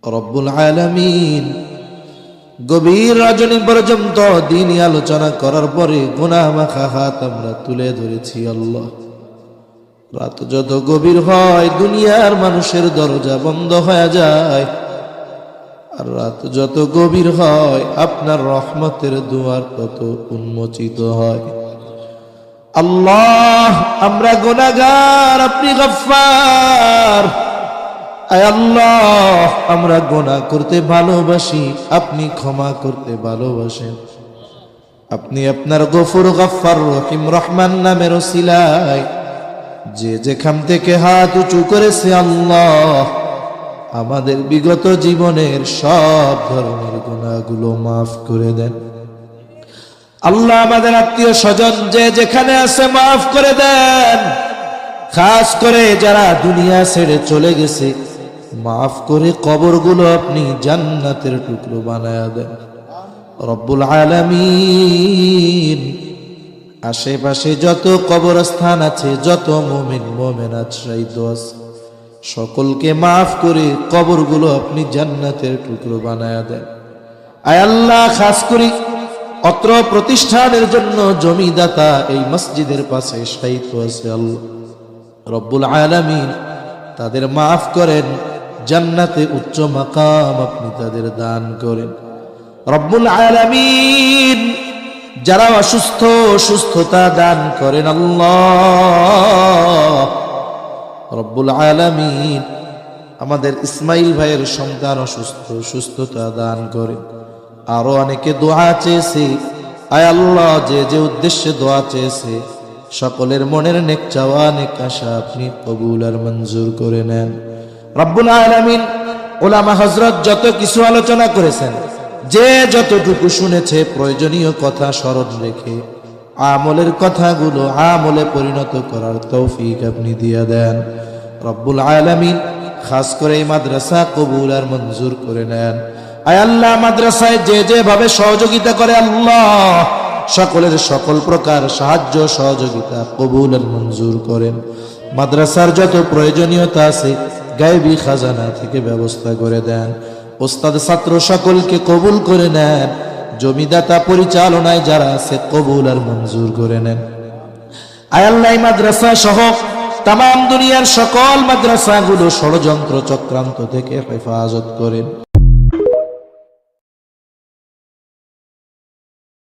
রব্বুল আলামিন গভীর রজনী পর্যন্ত দিনই আলোচনা করার পরে গুনাহ মাখা হাত আমরা তুলে ধরেছি। আল্লাহ, রাত যত গভীর হয় দুনিয়ার মানুষের দরজা বন্ধ হয়ে যায়, আর রাত যত গভীর হয় আপনার রহমতের দুয়ার তত উন্মোচিত হয়। আল্লাহ, আমরা গুনাহগার, আপনি গফফার। আয় আল্লাহ, আমরা গুনাহ করতে ভালোবাসি, আপনি ক্ষমা করতে ভালোবাসেন। আপনি আপনার গফুর, গফফার, রহিম, রহমান নামের ওসিলায় যে যেখান থেকে হাত উঁচু করেছে আল্লাহ আমাদের বিগত জীবনের সব ধরনের গুনাহগুলো মাফ করে দেন। আল্লাহ, আমাদের আত্মীয় স্বজন যে যেখানে আছে মাফ করে দেন। খাস করে যারা দুনিয়া ছেড়ে চলে গেছে মাফ করে কবরগুলো আপনি জান্নাতের টুকরো বানায়া দেন রব্বুল আলামিন। আশেপাশে যত কবরস্থান আছে, যত মুমিন মুমিনাত শহীদ আছে, সকলকে মাফ করে কবরগুলো আপনি জান্নাতের টুকরো বানায়া দেন। আয় আল্লাহ, খাস করে অত্র প্রতিষ্ঠানের জন্য জমিদাতা এই মসজিদের পাশে শহীদ আছে আল্লাহ রব্বুল আলামিন, তাদের মাফ করেন, জান্নাতে উচ্চ মাকাম আপনি তাদের দান করেন রব্বুল আলামিন। যারা অসুস্থ সুস্থতা দান করেন আল্লাহ রব্বুল আলামিন। আমাদের ইসমাইল ভাইয়ের সন্তান অসুস্থ, সুস্থতা দান করেন। আরো অনেকে দোয়া চেয়েছে, আয় আল্লাহ, যে যে উদ্দেশ্যে দোয়া চেয়েছে সকলের মনের নেক চাওয়া, নেক আশা আপনি কবুল আর মঞ্জুর করে নেন রব্বুল আলামিন। ওলামা হযরত যত কিছু আলোচনা করেছেন, যে যতটুকু শুনেছে প্রয়োজনীয় কথা স্মরণ রেখে আমলের কথাগুলো আমলে পরিণত করার তৌফিক আপনি দিয়ে দেন রব্বুল আলামিন। খাস করে এই মাদ্রাসা কবুল আর মঞ্জুর করে নেন। আয় আল্লাহ, মাদ্রাসায় যে যেভাবে সহযোগিতা করে আল্লাহ সকলের সকল প্রকার সাহায্য সহযোগিতা কবুল আর মঞ্জুর করেন। মাদ্রাসার যত প্রয়োজনীয়তা আছে গায়বী খাজানা থেকে ব্যবস্থা করে দেন। ওস্তাদ ছাত্র সকলকে কবুল করে নেন। জমিদাতা পরিচালনায় যারা আছে কবুল আর মঞ্জুর করে নেন। আয় আল্লাহ, মাদ্রাসা সহ তামাম দুনিয়ার সকল মাদ্রাসাগুলো ষড়যন্ত্র চক্রান্ত থেকে হেফাজত করেন।